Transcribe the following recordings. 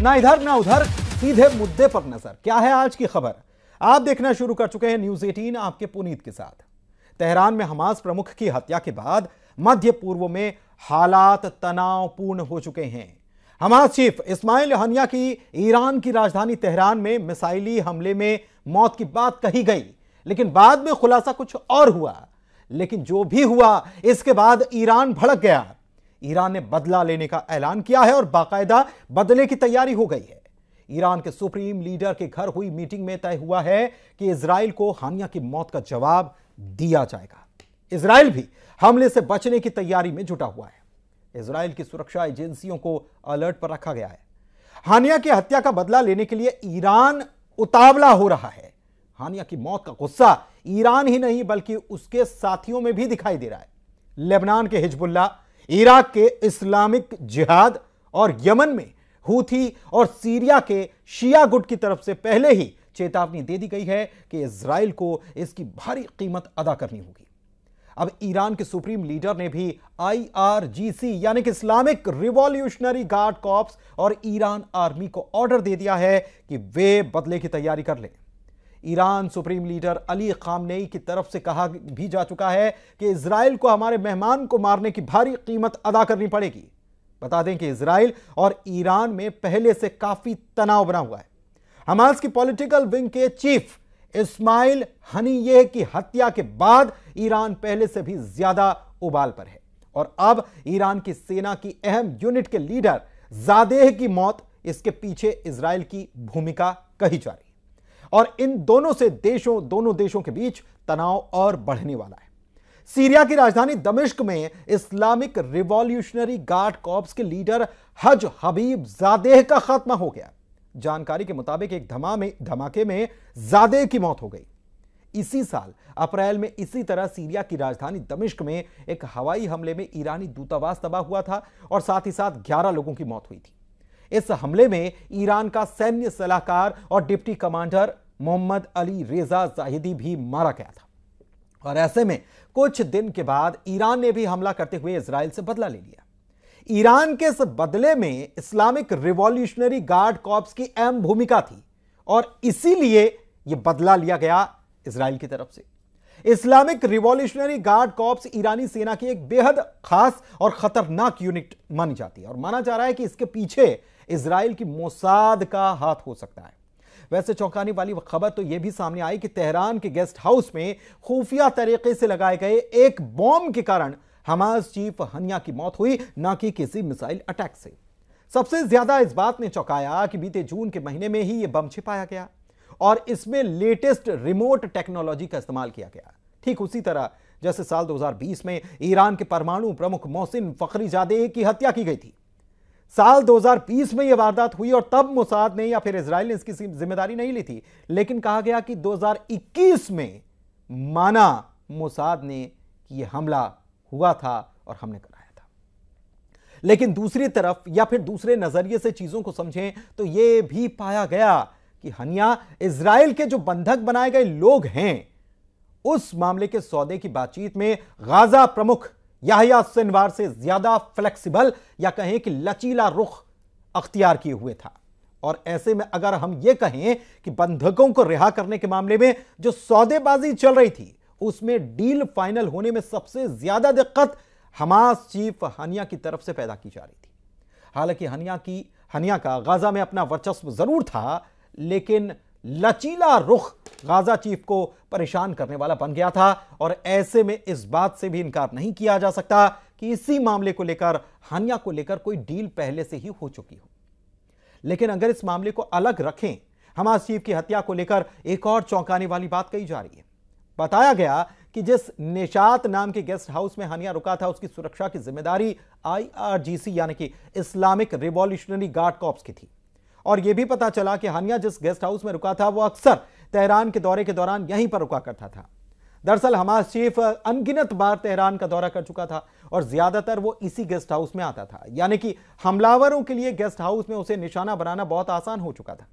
ना इधर ना उधर, सीधे मुद्दे पर नजर। क्या है आज की खबर, आप देखना शुरू कर चुके हैं न्यूज 18 आपके पुनीत के साथ। तेहरान में हमास प्रमुख की हत्या के बाद मध्य पूर्व में हालात तनावपूर्ण हो चुके हैं। हमास चीफ इस्माइल हनिया की ईरान की राजधानी तेहरान में मिसाइली हमले में मौत की बात कही गई, लेकिन बाद में खुलासा कुछ और हुआ। लेकिन जो भी हुआ, इसके बाद ईरान भड़क गया। ईरान ने बदला लेने का ऐलान किया है और बाकायदा बदले की तैयारी हो गई है। ईरान के सुप्रीम लीडर के घर हुई मीटिंग में तय हुआ है कि इजराइल को हानिया की मौत का जवाब दिया जाएगा। इजराइल भी हमले से बचने की तैयारी में जुटा हुआ है। इजराइल की सुरक्षा एजेंसियों को अलर्ट पर रखा गया है। हानिया की हत्या का बदला लेने के लिए ईरान उतावला हो रहा है। हानिया की मौत का गुस्सा ईरान ही नहीं बल्कि उसके साथियों में भी दिखाई दे रहा है। लेबनान के हिजबुल्लाह, इराक के इस्लामिक जिहाद और यमन में हूथी और सीरिया के शिया गुट की तरफ से पहले ही चेतावनी दे दी गई है कि इजराइल को इसकी भारी कीमत अदा करनी होगी। अब ईरान के सुप्रीम लीडर ने भी IRGC यानी कि इस्लामिक रिवॉल्यूशनरी गार्ड कॉर्प्स और ईरान आर्मी को ऑर्डर दे दिया है कि वे बदले की तैयारी कर लें। Iran supreme leader Ali Khamenei की तरफ से कहा भी जा चुका है कि इजराइल को हमारे मेहमान को मारने की भारी कीमत अदा करनी पड़ेगी। बता दें कि इजराइल और ईरान में पहले से काफी तनाव बना हुआ है। हमास की पॉलिटिकल विंग के चीफ इस्माइल हनीयेह की हत्या के बाद ईरान पहले से भी ज्यादा उबाल पर है और अब ईरान की सेना की अहम यूनिट के लीडर जादेह की मौत, इसके पीछे इजराइल की भूमिका कही जा रही है और इन दोनों देशों के बीच तनाव और बढ़ने वाला है। सीरिया की राजधानी दमिश्क में इस्लामिक रिवॉल्यूशनरी गार्ड कॉर्प्स के लीडर हज हबीब जादेह का खात्मा हो गया। जानकारी के मुताबिक एक धमाके में जादेह की मौत हो गई। इसी साल अप्रैल में इसी तरह सीरिया की राजधानी दमिश्क में एक हवाई हमले में ईरानी दूतावास तबाह हुआ था और साथ ही साथ 11 लोगों की मौत हुई थी। इस हमले में ईरान का सैन्य सलाहकार और डिप्टी कमांडर मोहम्मद अली रेजा जाहिदी भी मारा गया था और ऐसे में कुछ दिन के बाद ईरान ने भी हमला करते हुए इजराइल से बदला ले लिया। ईरान के इस बदले में इस्लामिक रिवॉल्यूशनरी गार्ड कॉर्प्स की अहम भूमिका थी और इसीलिए यह बदला लिया गया इजराइल की तरफ से। इस्लामिक रिवॉल्यूशनरी गार्ड कॉर्प्स ईरानी सेना की एक बेहद खास और खतरनाक यूनिट मानी जाती है और माना जा रहा है कि इसके पीछे इजराइल की मोसाद का हाथ हो सकता है। वैसे चौंकाने वाली खबर तो यह भी सामने आई कि तेहरान के गेस्ट हाउस में खुफिया तरीके से लगाए गए एक बॉम्ब के कारण हमास चीफ हनिया की मौत हुई, ना कि किसी मिसाइल अटैक से। सबसे ज्यादा इस बात ने चौंकाया कि बीते जून के महीने में ही यह बम छिपाया गया और इसमें लेटेस्ट रिमोट टेक्नोलॉजी का इस्तेमाल किया गया। ठीक उसी तरह जैसे साल 2020 में ईरान के परमाणु प्रमुख मोहसिन फखरीजादेह की हत्या की गई थी। साल 2020 में यह वारदात हुई और तब मोसाद ने या फिर इजराइल ने इसकी जिम्मेदारी नहीं ली थी, लेकिन कहा गया कि 2021 में माना मोसाद ने कि यह हमला हुआ था और हमने कराया था। लेकिन दूसरी तरफ या फिर दूसरे नजरिए से चीजों को समझें तो यह भी पाया गया कि हनिया इजराइल के जो बंधक बनाए गए लोग हैं, उस मामले के सौदे की बातचीत में गाजा प्रमुख याहिया सिनवार से ज्यादा फ्लेक्सिबल या कहें कि लचीला रुख अख्तियार किए हुए था। और ऐसे में अगर हम यह कहें कि बंधकों को रिहा करने के मामले में जो सौदेबाजी चल रही थी, उसमें डील फाइनल होने में सबसे ज्यादा दिक्कत हमास चीफ हनिया की तरफ से पैदा की जा रही थी। हालांकि हनिया का गाजा में अपना वर्चस्व जरूर था, लेकिन लचीला रुख गाजा चीफ को परेशान करने वाला बन गया था और ऐसे में इस बात से भी इनकार नहीं किया जा सकता कि इसी मामले को लेकर, हनिया को लेकर कोई डील पहले से ही हो चुकी हो। लेकिन अगर इस मामले को अलग रखें, हमास चीफ की हत्या को लेकर एक और चौंकाने वाली बात कही जा रही है। बताया गया कि जिस निशात नाम के गेस्ट हाउस में हनिया रुका था, उसकी सुरक्षा की जिम्मेदारी IRGC यानी कि इस्लामिक रिवॉल्यूशनरी गार्ड कॉर्प्स की थी। और यह भी पता चला कि हनिया जिस गेस्ट हाउस में रुका था, वो अक्सर तेहरान के दौरे के दौरान यहीं पर रुका करता था। दरअसल हमास चीफ अनगिनत बार तेहरान का दौरा कर चुका था और ज्यादातर वो इसी गेस्ट हाउस में आता था, यानी कि हमलावरों के लिए गेस्ट हाउस में उसे निशाना बनाना बहुत आसान हो चुका था।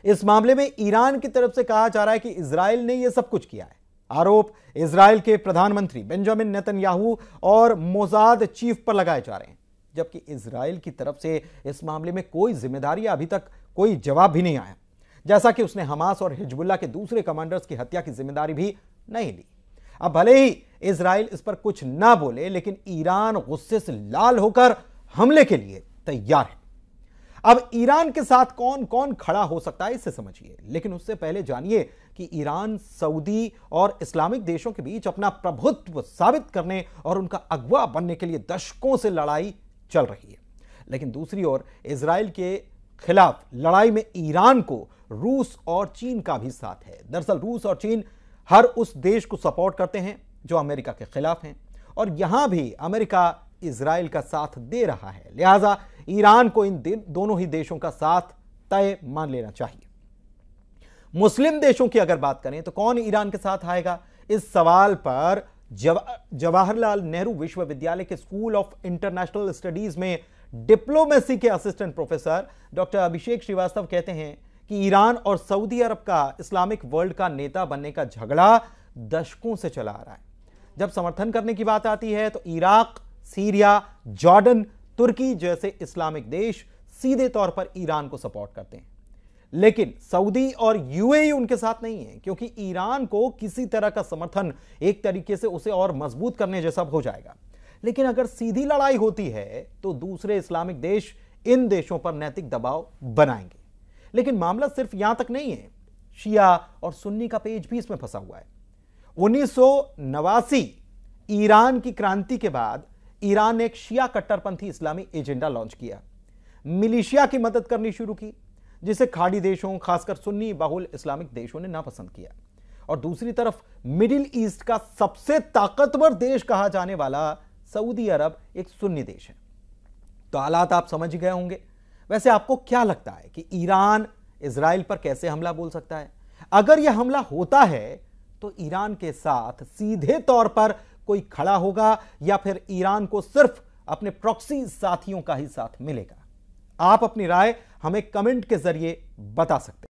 इस मामले में ईरान की तरफ से कहा जा रहा है कि इजराइल ने यह सब कुछ किया है। आरोप इजराइल के प्रधानमंत्री बेंजामिन नेतन्याहू और मोसाद चीफ पर लगाए जा रहे हैं। जबकि इजराइल की तरफ से इस मामले में कोई जिम्मेदारी अभी तक कोई जवाब भी नहीं आया, जैसा कि उसने हमास और हिजबुल्लाह के दूसरे कमांडर्स की हत्या की जिम्मेदारी भी नहीं ली। अब भले ही इजराइल इस पर कुछ ना बोले, लेकिन ईरान गुस्से से लाल होकर हमले के लिए तैयार है। अब ईरान के साथ कौन कौन खड़ा हो सकता है इसे समझिए, लेकिन उससे पहले जानिए कि ईरान सऊदी और इस्लामिक देशों के बीच अपना प्रभुत्व साबित करने और उनका अगवा बनने के लिए दशकों से लड़ाई चल रही है। लेकिन दूसरी ओर इजराइल के खिलाफ लड़ाई में ईरान को रूस और चीन का भी साथ है। दरअसल रूस और चीन हर उस देश को सपोर्ट करते हैं जो अमेरिका के खिलाफ हैं, और यहां भी अमेरिका इजराइल का साथ दे रहा है। लिहाजा ईरान को इन दोनों ही देशों का साथ तय मान लेना चाहिए। मुस्लिम देशों की अगर बात करें तो कौन ईरान के साथ आएगा, इस सवाल पर जवाहरलाल नेहरू विश्वविद्यालय के स्कूल ऑफ इंटरनेशनल स्टडीज में डिप्लोमेसी के असिस्टेंट प्रोफेसर डॉक्टर अभिषेक श्रीवास्तव कहते हैं कि ईरान और सऊदी अरब का इस्लामिक वर्ल्ड का नेता बनने का झगड़ा दशकों से चला आ रहा है। जब समर्थन करने की बात आती है तो इराक, सीरिया, जॉर्डन, तुर्की जैसे इस्लामिक देश सीधे तौर पर ईरान को सपोर्ट करते हैं, लेकिन सऊदी और यूएई उनके साथ नहीं है, क्योंकि ईरान को किसी तरह का समर्थन एक तरीके से उसे और मजबूत करने जैसा हो जाएगा। लेकिन अगर सीधी लड़ाई होती है तो दूसरे इस्लामिक देश इन देशों पर नैतिक दबाव बनाएंगे। लेकिन मामला सिर्फ यहां तक नहीं है, शिया और सुन्नी का पेज भी इसमें फंसा हुआ है। 1989 ईरान की क्रांति के बाद ईरान ने एक शिया कट्टरपंथी इस्लामी एजेंडा लॉन्च किया, मिलिशिया की मदद करनी शुरू की, जिसे खाड़ी देशों खासकर सुन्नी बहुल इस्लामिक देशों ने नापसंद किया। और दूसरी तरफ मिडिल ईस्ट का सबसे ताकतवर देश कहा जाने वाला सऊदी अरब एक सुन्नी देश है। तो हालात आप समझ गए होंगे। वैसे आपको क्या लगता है कि ईरान इजराइल पर कैसे हमला बोल सकता है? अगर यह हमला होता है तो ईरान के साथ सीधे तौर पर कोई खड़ा होगा या फिर ईरान को सिर्फ अपने प्रॉक्सी साथियों का ही साथ मिलेगा? आप अपनी राय हमें कमेंट के जरिए बता सकते हैं।